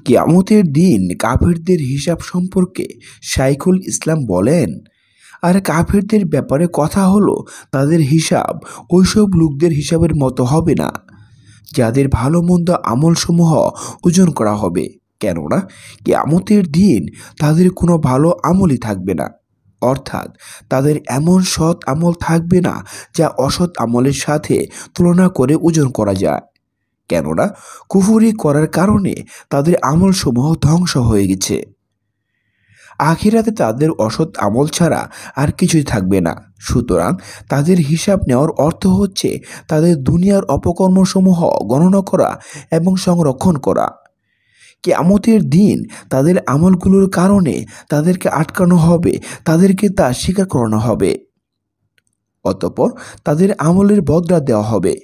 কিয়ামতের দিন কাফিরদের হিসাব সম্পর্কে শাইখুল ইসলাম বলেন, আর কাফিরদের ব্যাপারে কথা হলো তাদের হিসাব ওইসব লোকদের হিসাবের মতো হবে না যাদের ভালো মন্দ আমলসমূহ ওজন করা হবে, কেননা কিয়ামতের দিন তাদের কোনো ভালো আমলই থাকবে না। অর্থাৎ তাদের এমন সৎ আমল থাকবে না যা অসৎ আমলের সাথে তুলনা করে ওজন করা যায়, কেননা কুফরি করার কারণে তাদের আমলসমূহ ধ্বংস হয়ে গেছে। আখিরাতে তাদের অসৎ আমল ছাড়া আর কিছুই থাকবে না। সুতরাং তাদের হিসাব নেওয়ার অর্থ হচ্ছে তাদের দুনিয়ার অপকর্মসমূহ গণনা করা এবং সংরক্ষণ করা। কিয়ামতের দিন তাদের আমলগুলোর কারণে তাদেরকে আটকানো হবে, তাদেরকে তা স্বীকার করানো হবে, অতঃপর তাদের আমলের বদলা দেওয়া হবে।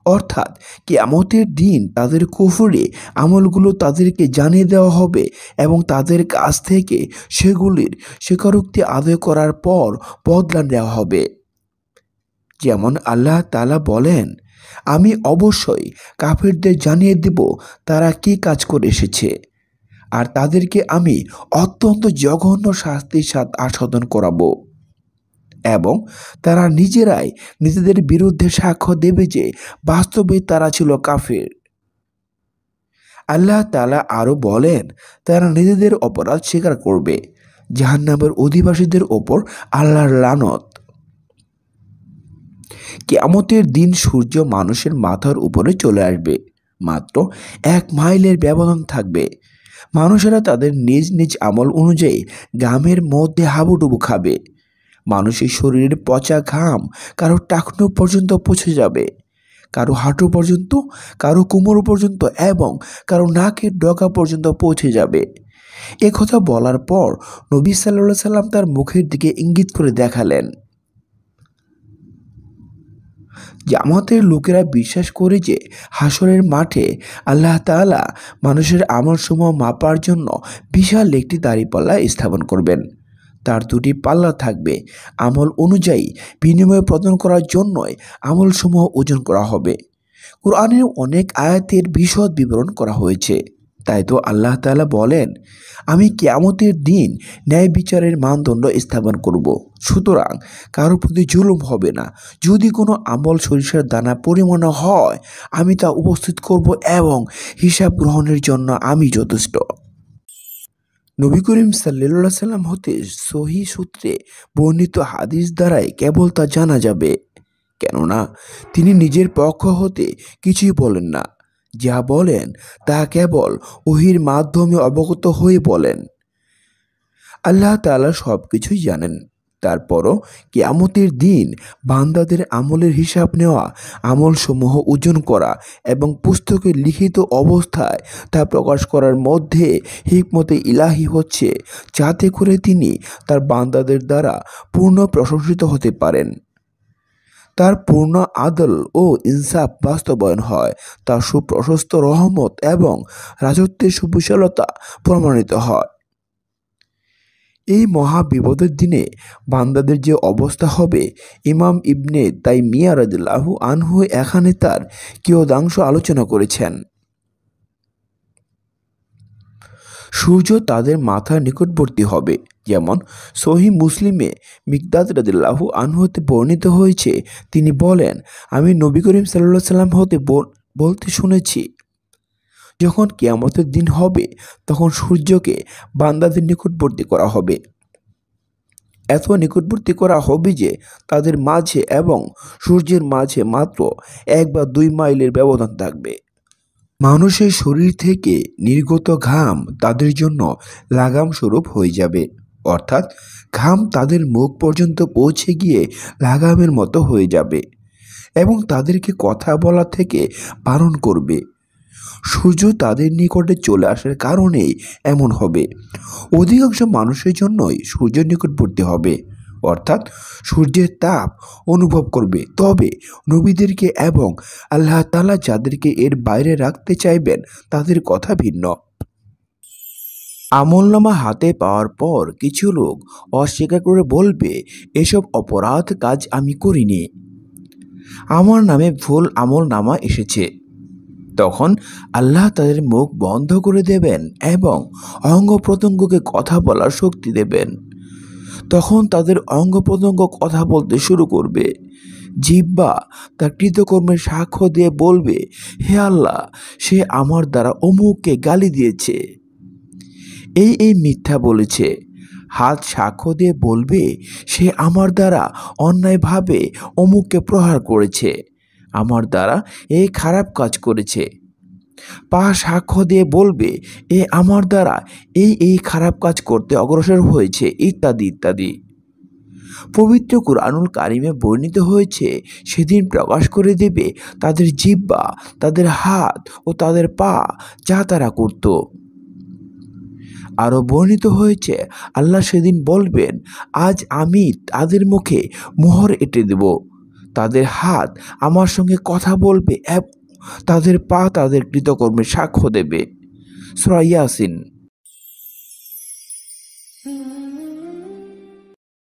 অর্থাৎ কিয়ামতের দিন তাদের কুফরি আমলগুলো তাদেরকে জানিয়ে দেওয়া হবে এবং তাদের কাছ থেকে সেগুলির স্বীকারোক্তি আদায় করার পর বদলা নেওয়া হবে। যেমন আল্লাহ তাআলা বলেন, আমি অবশ্যই কাফিরদের জানিয়ে দেব তারা কি কাজ করে এসেছে, আর তাদেরকে আমি অত্যন্ত জঘন্য শাস্তির সাথে আস্বাদন করাবো, এবং তারা নিজেরাই নিজেদের বিরুদ্ধে সাক্ষ্য দেবে যে বাস্তবে তারা ছিল কাফির। আল্লাহ তাআলা আরও বলেন, তারা নিজেদের অপরাধ স্বীকার করবে। জাহান্নামের অধিবাসীদের ওপর আল্লাহর লানত। কিয়ামতের দিন সূর্য মানুষের মাথার উপরে চলে আসবে। মাত্র 1 মাইলের ব্যবধান থাকবে। মানুষেরা তাদের নিজ নিজ আমল অনুযায়ী ঘামের মধ্যে হাবুডুবু খাবে। মানুষের শরীরের পচা ঘাম কারো টাকনু পর্যন্ত পৌঁছে যাবে, কারো হাঁটু পর্যন্ত, কারো কোমর পর্যন্ত এবং কারো নাকের ডগা পর্যন্ত পৌঁছে যাবে। একথা বলার পর নবী সাল্লাল্লাহু আলাইহি সাল্লাম তার মুখের দিকে ইঙ্গিত করে দেখালেন। জামাতের লোকেরা বিশ্বাস করে যে হাসরের মাঠে আল্লাহ তাআলা মানুষের আমলসমূহ মাপার জন্য বিশাল একটি দাঁড়িপাল্লা স্থাপন করবেন। তার 2টি পাল্লা থাকবে। আমল অনুযায়ী বিনিময় প্রদান করার জন্যই আমলসমূহ ওজন করা হবে। কোরআনের অনেক আয়াতের বিশদ বিবরণ করা হয়েছে। তাই তো আল্লাহ তাআলা বলেন, আমি কিয়ামতের দিন ন্যায় বিচারের মানদণ্ড স্থাপন করব। সুতরাং কারো প্রতি জুলুম হবে না। যদি কোনো আমল সরিষার দানা পরিমাণ হয়, আমি তা উপস্থিত করব এবং হিসাব গ্রহণের জন্য আমি যথেষ্ট। নবী করিম সাল্লাল্লাহু আলাইহি সাল্লাম হতে সহিহ সূত্রে বর্ণিত হাদিস দ্বারাই কেবল তা জানা যাবে, কেননা তিনি নিজের পক্ষ হতে কিছুই বলেন না। যা বলেন তা কেবল ওহীর মাধ্যমে অবগত হয়ে বলেন। আল্লাহ তাআলা সব কিছুই জানেন। তারপরও কিয়ামতের দিন বান্দাদের আমলের হিসাব নেওয়া, আমলসমূহ ওজন করা এবং পুস্তকে লিখিত অবস্থায় তা প্রকাশ করার মধ্যে হিকমতে ইলাহি হচ্ছে যাতে করে তিনি তার বান্দাদের দ্বারা পূর্ণ প্রশংসিত হতে পারেন, তার পূর্ণ আদল ও ইনসাফ বাস্তবায়ন হয়, তার সুপ্রশস্ত রহমত এবং রাজত্বের সুবিশালতা প্রমাণিত হয়। এই মহা বিপদের দিনে বান্দাদের যে অবস্থা হবে, ইমাম ইবনে তাইমিয়া রাদিয়াল্লাহু আনহু এখানে তার কিয়দাংশ আলোচনা করেছেন। সূর্য তাদের মাথার নিকটবর্তী হবে, যেমন সহিহ মুসলিমে মিকদাদ রাদিয়াল্লাহু আনহু হতে বর্ণিত হয়েছে, তিনি বলেন, আমি নবী করিম সাল্লাল্লাহু আলাইহি সাল্লাম হতে বলতে শুনেছি, যখন কিয়ামতের দিন হবে তখন সূর্যকে বান্দাদের নিকটবর্তী করা হবে। এত নিকটবর্তী করা হবে যে তাদের মাঝে এবং সূর্যের মাঝে মাত্র 1 বা 2 মাইলের ব্যবধান থাকবে। মানুষের শরীর থেকে নির্গত ঘাম তাদের জন্য লাগাম স্বরূপ হয়ে যাবে, অর্থাৎ ঘাম তাদের মুখ পর্যন্ত পৌঁছে গিয়ে লাগামের মতো হয়ে যাবে এবং তাদেরকে কথা বলা থেকে বারণ করবে। সূর্য তাদের নিকটে চলে আসার কারণেই এমন হবে। অধিকাংশ মানুষের জন্যই সূর্যের নিকটবর্তী হবে, অর্থাৎ সূর্যের তাপ অনুভব করবে। তবে নবীদেরকে এবং আল্লাহ তাআলা যাদেরকে এর বাইরে রাখতে চাইবেন তাদের কথা ভিন্ন। আমলনামা হাতে পাওয়ার পর কিছু লোক অস্বীকার করে বলবে, এসব অপরাধ কাজ আমি করিনি, আমার নামে ভুল আমলনামা এসেছে। তখন আল্লাহ তাদের মুখ বন্ধ করে দেবেন এবং অঙ্গ প্রত্যঙ্গকে কথা বলার শক্তি দেবেন। তখন তাদের অঙ্গ প্রত্যঙ্গ কথা বলতে শুরু করবে। জিহ্বা তার কৃতকর্মের সাক্ষ্য দিয়ে বলবে, হে আল্লাহ, সে আমার দ্বারা অমুককে গালি দিয়েছে, এই মিথ্যা বলেছে। হাত সাক্ষ্য দিয়ে বলবে, সে আমার দ্বারা অন্যায়ভাবে অমুককে প্রহার করেছে, আমার দ্বারা এই খারাপ কাজ করেছে। পা সাক্ষ্য দিয়ে বলবে, এ আমার দ্বারা এই খারাপ কাজ করতে অগ্রসর হয়েছে, ইত্যাদি ইত্যাদি। পবিত্র কুরআনুল কারিমে বর্ণিত হয়েছে, সেদিন প্রকাশ করে দেবে তাদের জিহ্বা, তাদের হাত ও তাদের পা, যা তারা করত। আরও বর্ণিত হয়েছে, আল্লাহ সেদিন বলবেন, আজ আমি তাদের মুখে মোহর এঁটে দেব। তাদের হাত আমার সঙ্গে কথা বলবে এবং তাদের পা তাদের কৃতকর্মের সাক্ষ্য দেবে। সূরা ইয়াসিন।